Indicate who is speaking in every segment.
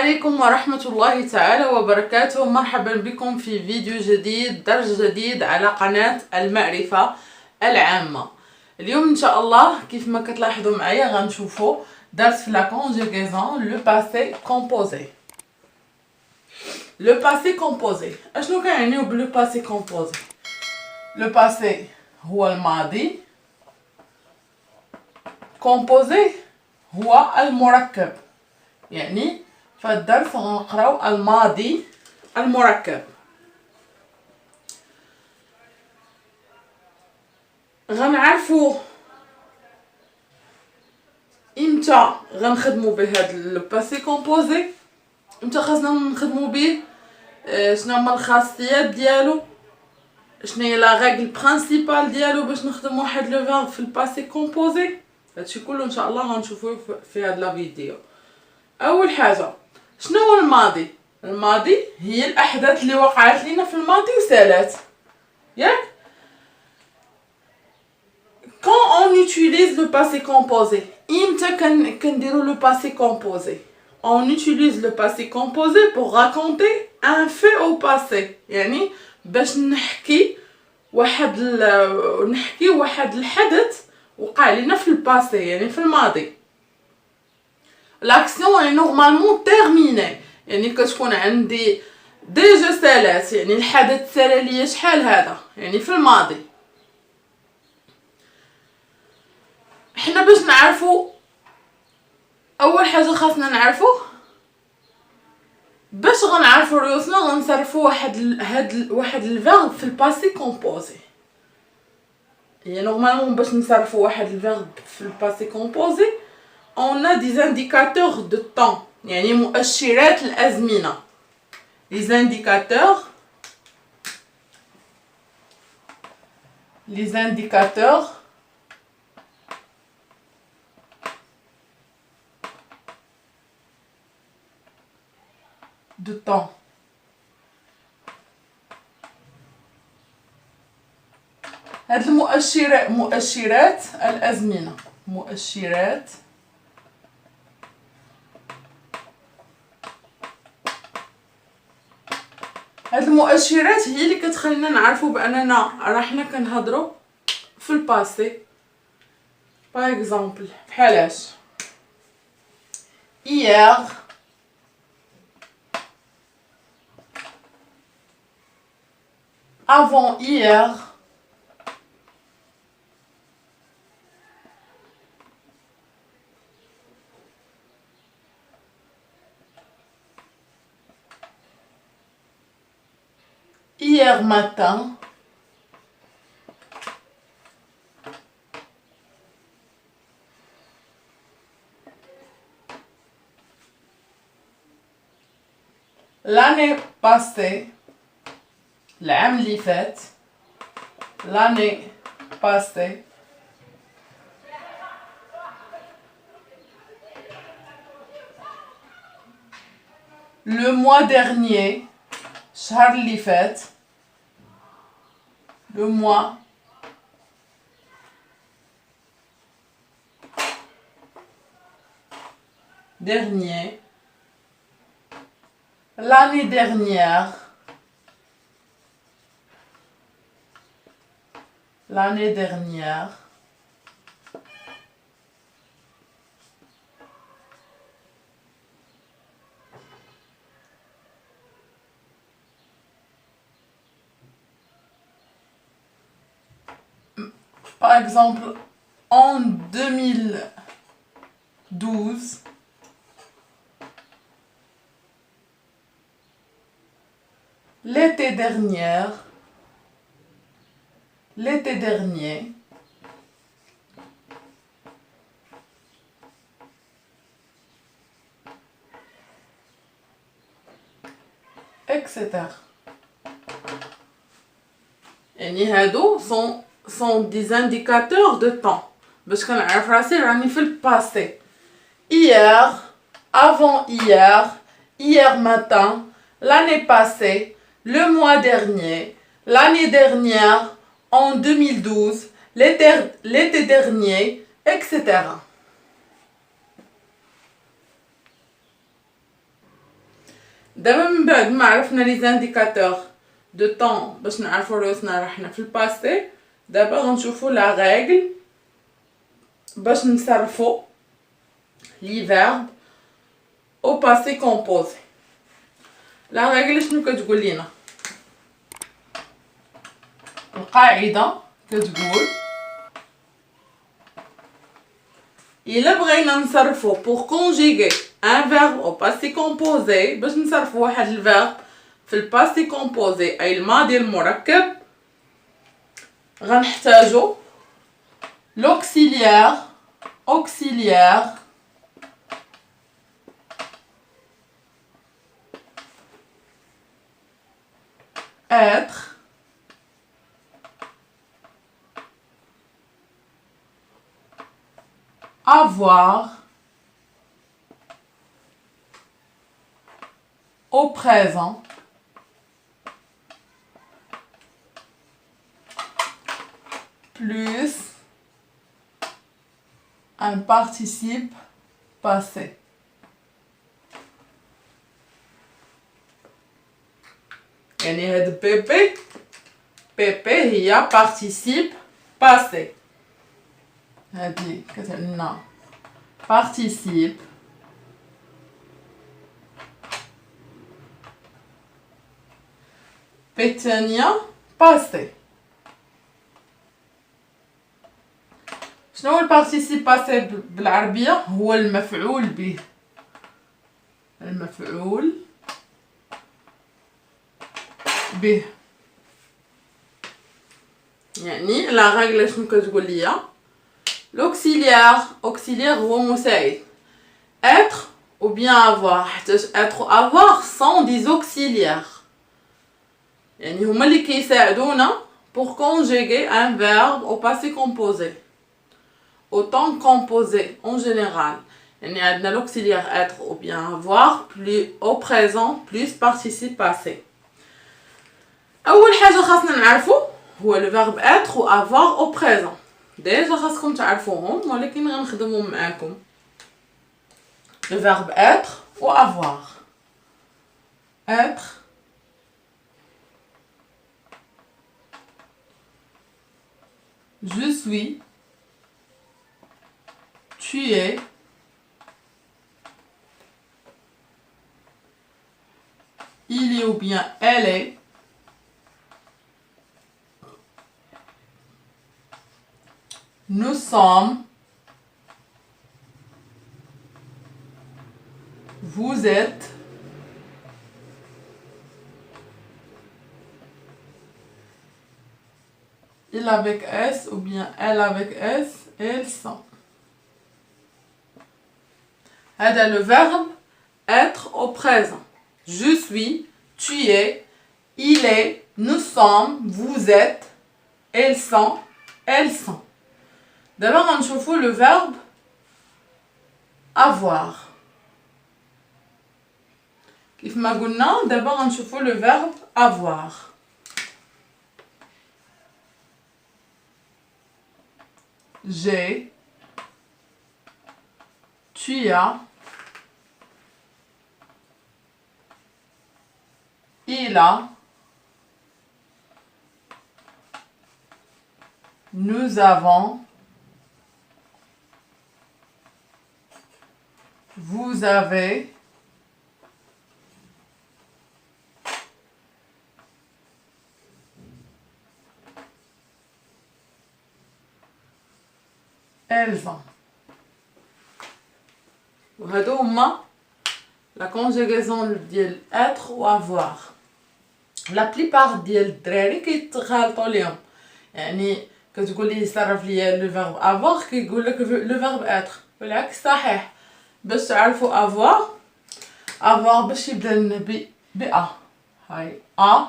Speaker 1: عليكم ورحمة الله تعالى وبركاته. مرحبا بكم في فيديو جديد، درس جديد على قناة المعرفة العامة. اليوم ان شاء الله كيف ما كتلاحظوا معايا غنشوفوا درس في لا كونجوغيزون لو باسي كومبوزي. لو باسي كومبوزي اشنو كنعنيو بلو باسي كومبوزي؟ لو باسي هو الماضي، كومبوزي هو المركب. يعني فالدرس غنقراو الماضي المركب. غنعرفو امتى غنخدمو بهاد لو باسي كومبوزي، امتى خاصنا نخدمو به، شنو هما الخاصيات ديالو، شنو هي لا ريغل برينسيبال ديالو باش نخدمو واحد لو فيرب في الباسي كومبوزي. هادشي كله ان شاء الله غنشوفوه في هاد لا فيديو. اول حاجه شنو هو الماضي؟ الماضي هي الاحداث اللي وقعت لينا في الماضي وسالات، ياك؟ quand on utilise le passé composé، امتى كنديرو le passé composé؟ on utilise le passé composé pour raconter un fait au passé، يعني باش نحكي واحد الحدث وقع لنا في الباسي، يعني في الماضي. l'action est normalement terminée، يعني كتكون عندي ديجا سالات، يعني الحدث سال ليا شحال هذا، يعني في الماضي. حنا باش نعرفو اول حاجه خاصنا نعرفو باش غنعرفو ريوسنا غنصرفو واحد الفيرب في الباسي كومبوزي. يعني نورمالمون باش نصرفو واحد الفيرب في الباسي كومبوزي on a des indicateurs de temps، يعني مؤشرات الازمنه. les indicateurs de temps. هاد المؤشرات مؤشرات الازمنه، مؤشرات هاد المؤشرات هي اللي كتخلينا نعرفوا باننا راحنا كنهضروا في الباسي. باغ اكزومبل بحالاش hier، avant hier، hier matin، l'année passée، العام اللي فات، l'année passée، le mois dernier، الشهر اللي فات، le mois dernier، l'année dernière، l'année dernière، par exemple en 2012، l'été dernier، etc. يعني هادو sont des indicateurs de temps باش كنعرف راسي راني في الباسي. hier، avant hier، hier matin، l'année passée، le mois dernier، l'année dernière، en 2012، l'été dernier، etc. دابا من بعد ما عرفنا لي زانديكاتور دو طون باش نعرفو روسنا راحنا في الباسي. دابا غنشوفو لا ريغل باش نصرفو لي فيرب او باسي كومبوزي. لا ريغل شنو كتقول لينا؟ القاعده كتقول إلا بغينا نصرفو pour conjuguer un verbe au passé composé، باش نصرفو واحد الفيرب في الباسي كومبوزي أي الماضي المركب، غنحتاجو l'auxiliaire être avoir au présent plus un participe passé. يعني هاد بيبي هي participe passé. هادي كتعلمنا participe بتانية passé. شنو هو البارتيسيب باسي بالعربية؟ هو المفعول به. المفعول به يعني لا ريغل شنو كتقول ليا؟ l'auxiliaire هو مساعد. être ou bien avoir، حتى être ou avoir sont des auxiliaires، يعني هما اللي كيساعدونا pour conjuguer un verbe au passé composé au temps composé en général. يعني عندنا l'auxiliaire être ou bien avoir plus au présent plus participe passé. أول حاجة خاصنا نعرفو هو le verbe être ou avoir au présent. ديجا خاصكم تعرفوهم ولكن غنخدمهم معاكم. le verbe être ou avoir. être je suis, tu es, il est ou bien elle est, nous sommes, vous êtes, il avec S ou bien elle avec S, elles sont. هذا le verbe être au présent. Je suis, tu es, il est, nous sommes, vous êtes, elles sont, elles sont. D'abord, on chauffe le verbe avoir. كيف ما قلنا d'abord on chauffe le verbe avoir. J'ai, tu as, il a, nous avons, vous avez, elles ont. وهادو هما la conjugaison ديال être و avoir. la plupart ديال الدراري كيتغالطوا ليهم، يعني كتقول ليه صرف ليا لو فيرب avoir كيقول لك لو فيرب être، بالعكس صحيح. باش تعرفوا avoir باش يبدا لنا ب ا، هاي ا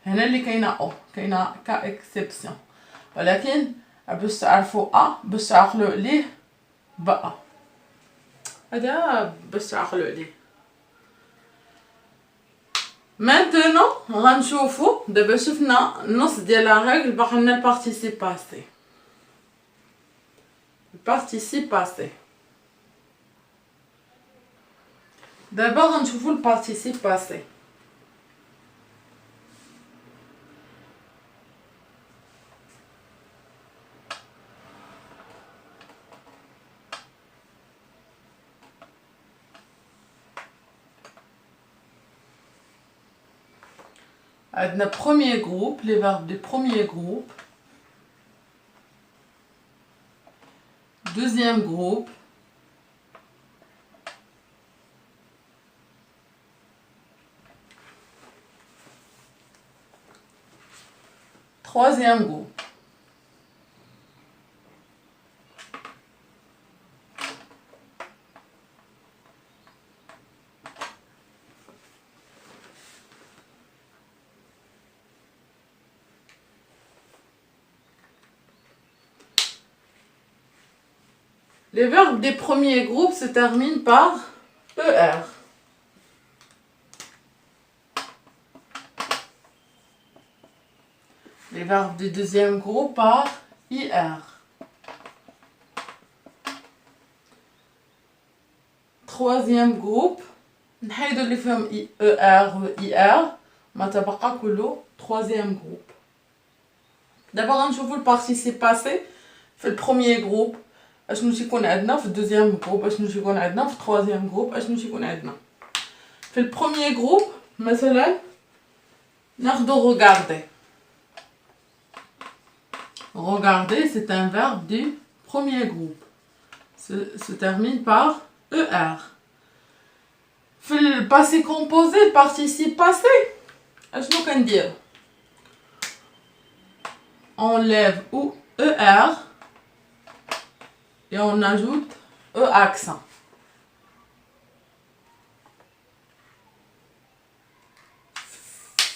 Speaker 1: هنا اللي كاينه او، كاينه كاكسبسيون، ولكن باش تعرفوا باش تعقلوا عليه بقى. هذا باش تعقلوا عليه. maintenant غنشوفوا دابا شفنا النص ديال لا ريغل، باقي لنا البارتيسيب باسي. البارتيسيب باسي D'abord, on trouve le participe passé. عندنا premier groupe, les verbes du premier groupe. Deuxième groupe. Troisième groupe. Les verbes des premiers groupes se terminent par ER. Les verbes du deuxième groupe par IR. Troisième groupe, نحيدو اللي فيهم ER و IR ما تبقى كله troisième groupe. D'abord نشوفوا le participe passé في le premier groupe اشنو تيكون عندنا في الدوزيام جروب اشنو تيكون عندنا في التروازيام جروب اشنو تيكون عندنا في البروميير جروب مثلا ناخدو regarder. Regarder, c'est un verbe du premier groupe. Se termine par ER. في le passé composé, le participe passé اشنو كندير on lève ou ER et on ajoute E accent.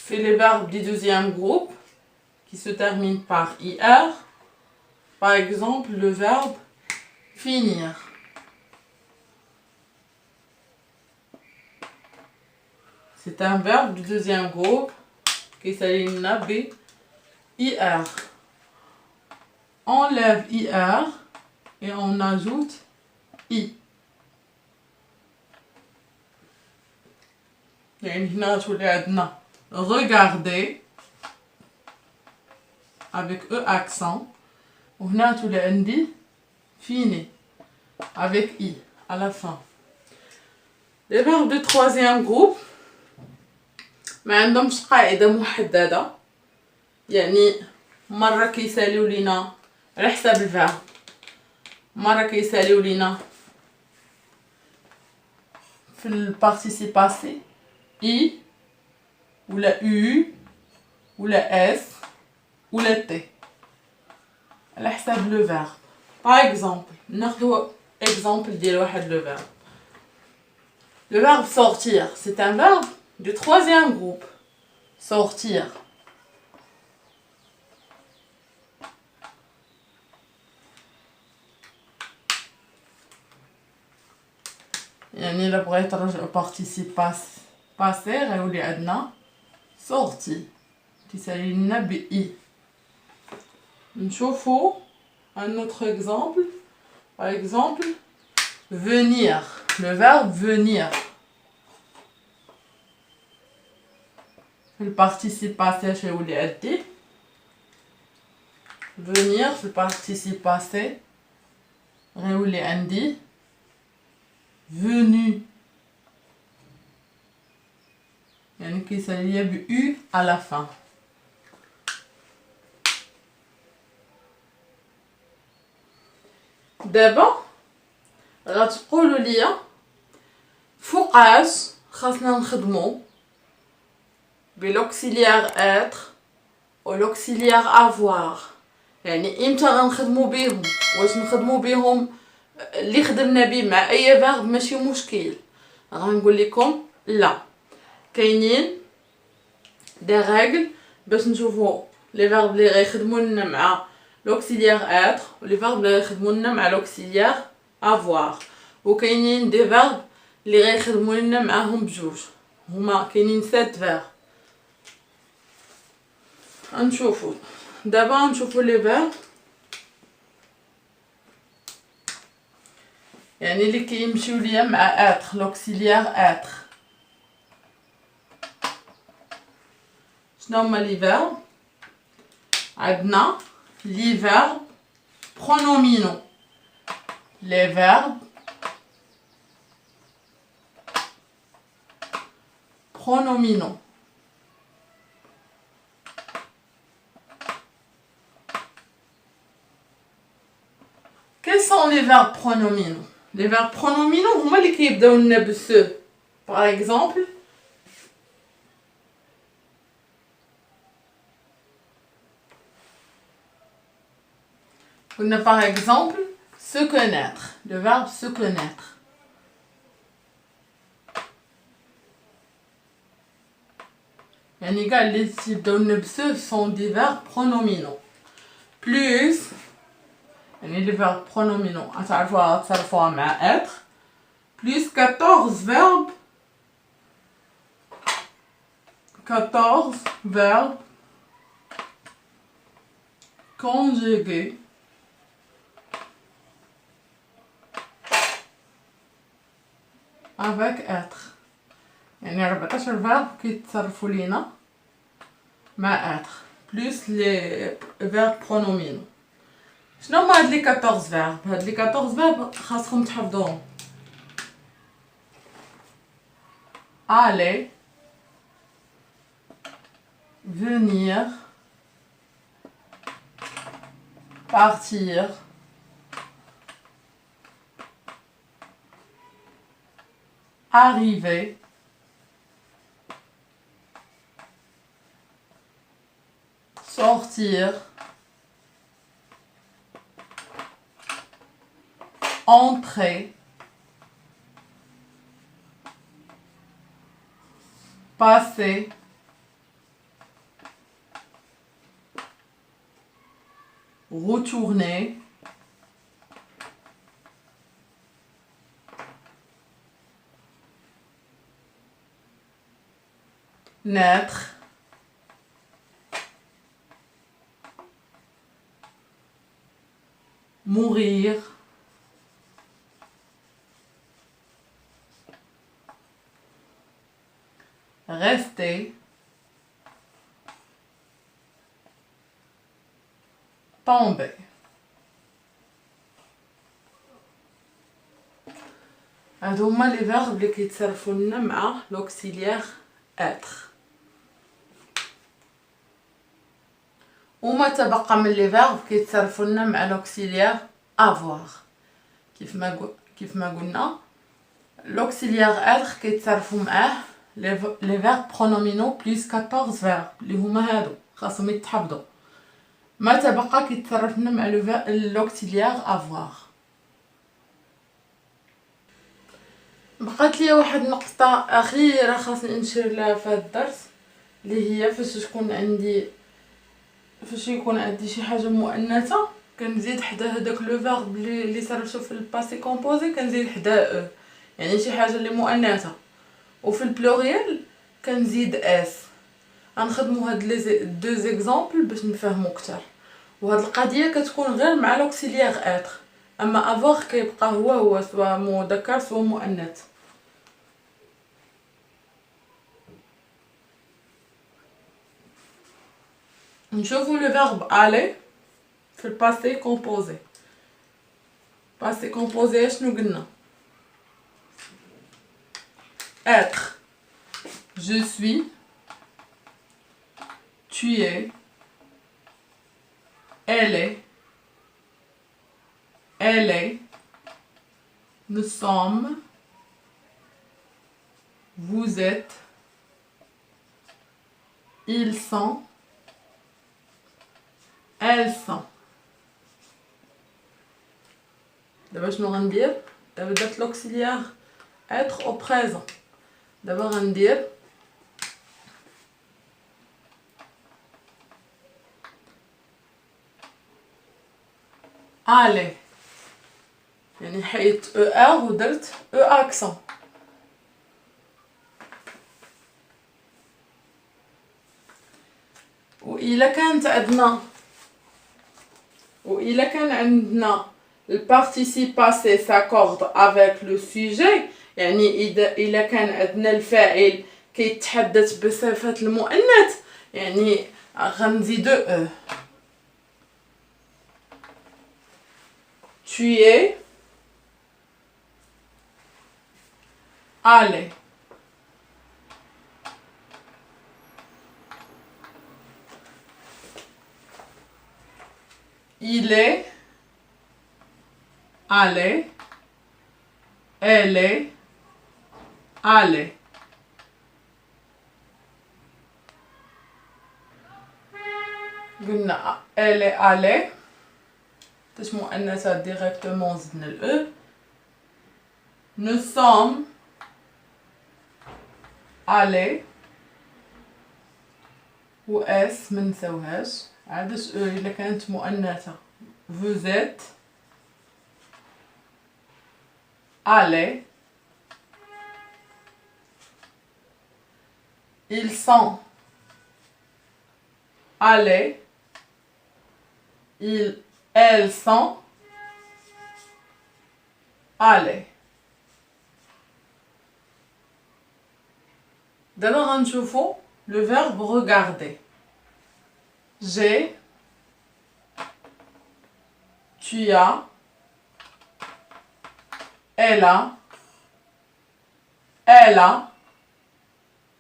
Speaker 1: Fait les verbes du deuxième groupe qui se terminent par IR. Par exemple, le verbe finir. C'est un verbe du deuxième groupe qui s'aligne B IR. On lève IR et on ajoute I. يعني هنا تولي عندنا regarder avec E accent وهنا تولي عندي fini avec I à la fin. Les verbes du troisième groupe ما عندهمش قاعدة محددة يعني مرة كيساليو لينا على حساب الفعل مرة كيساليو لينا في البارتيسيب باسي I ولا U ولا S ولا T على حساب لو فيرب. Par exemple ناخدو exemple ديال واحد لو فيرب. Le verbe sortir, c'est un verbe du troisième groupe. Sortir. يعني إلا بغيت نرجعو participe passé غيولي عندنا sorti تيسالي لنا ب I. نشوفو un autre exemple. Par exemple, venir. Le verbe venir. Le participe passé chez ou les venir, le participe passé. Réouli andi. Venu. يعني كيسالي ب U à la fin. دابا غتقولوا لي فوقاش خاصنا نخدمو بالauxiliaire être و l'auxiliaire avoir. يعني امتى غنخدمو بيهم واش نخدمو بيهم اللي خدمنا به مع اي فيرب ماشي مشكل. غنقول لكم لا كاينين دي ريغل باش نشوفو لي فيرب اللي غيخدموا لنا مع l'auxiliaire être و لي فيرب اللي غيخدموا لنا مع l'auxiliaire avoir. وكاينين دي فيرب اللي غيخدموا لنا معاهم بجوج هما كاينين 7 فيرب. غنشوفو دابا نشوفو لي فيرب. يعني اللي كيمشيو ليا مع être l'auxiliaire être. شنو هما لي فيرب؟ عندنا لي فيرب pronominaux. Les verbes pronominaux. Quels sont les verbes pronominaux? Les verbes pronominaux, هما اللي كيبداو لنا ب ce. Par exemple, on a par exemple se connaître, le verbe se connaître. يعني كاع اللي تيبداو لنا ب ce sont des verbes pronominaux. Plus يعني les verbes pronominaux غتعرفوها تصرفوها مع être plus 14 verbes 14 verbes conjugués avec être. يعني 14 verbe كيتصرفوا لينا مع être plus les verbes pronominaux. شنو هما هاد لي 14 verbe؟ هاد لي 14 verbe خاصكم تحفظوهم. Aller, venir, partir, arriver, sortir, entrer, passer, retourner, naître, mourir, rester, tomber. هادو هما لي فيرب اللي كيتصرفوا لنا مع l'auxiliaire être. وما تبقى من لي فيرب كيتصرفوا لنا مع l'auxiliaire avoir. كيف ما قلنا l'auxiliaire être كيتصرفوا معاه لي فيرب pronominaux plus 14 فيرب اللي هما هادو خاصهم يتحفظوا. ما تبقى كيتصرف لنا مع l'auxiliaire avoir. بقات لي واحد النقطة أخيرة خاصني نشير لها في هذا الدرس اللي هي فاش يكون عندي شي حاجة مؤنثة كنزيد حدا هداك لو فيرب اللي صرفتو في الباسي كومبوزي كنزيد حدا يعني شي حاجة اللي مؤنثة وفي البلوريال كنزيد اس. غنخدمو هاد لي دو زيكزامبل باش نفهمو اكثر. وهاد القضية كتكون غير مع لوكسيليير اتر اما افوغ كيبقى هو سواء مذكر سواء مؤنث. نشوفو لو فيرب aller في الباسي كومبوزي. باسي كومبوزي شنو قلنا؟ être je suis, tu es, elle est, nous sommes, vous êtes, ils sont, elles sont. دابا شنو غندير؟ دابا درت لوكسيليير être au présent. دابا غندير aller يعني حيدت او ار ودرت او اكسون. وإلا كان عندنا le participe passé s'accorde avec le sujet. يعني إذا كان عندنا الفاعل كيتحدث بصفة المؤنث يعني غنزيدو أو. Tu es allé. Il est allé. Elle est allée. قلنا elle est allée. باش مؤنثة directement زدنا ال E. Nous sommes allés. و اس منساوهاش. عادش إلا كانت مؤنثة. Vous êtes allés. Ils sont allés. Elles sont allées. D'abord غنشوفو le verbe regarder. J'ai, tu as, elle a,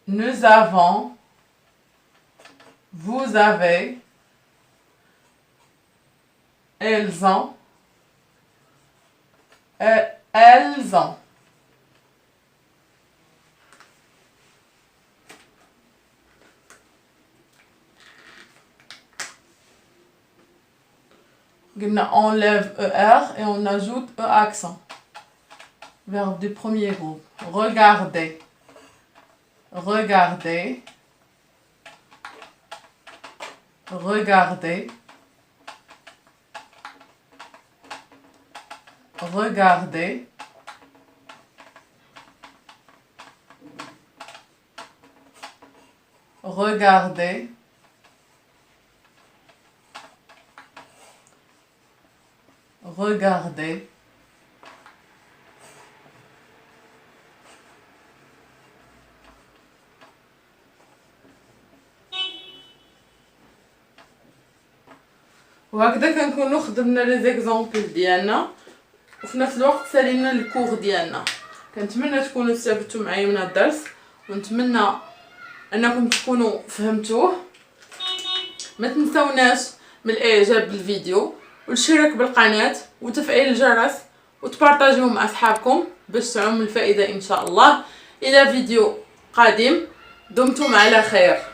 Speaker 1: nous avons, vous avez, elles ont, elles ont. On enlève ER et on ajoute E accent. Verbe du premier groupe. Regarder. Regarder. Regarder. Regarder. Regarder. Regarder. وهكذا كنكونو خدمنا لي زيكزامبل ديالنا وفي نفس الوقت سالينا الكور ديالنا. كنتمنى تكونوا استفدتوا معايا من الدرس ونتمنى انكم تكونوا فهمتوه. ما تنسوناش من الاعجاب بالفيديو والاشتراك بالقناه وتفعيل الجرس وتبارطاجيوه مع اصحابكم باش تعم الفائده ان شاء الله. الى فيديو قادم، دمتم على خير.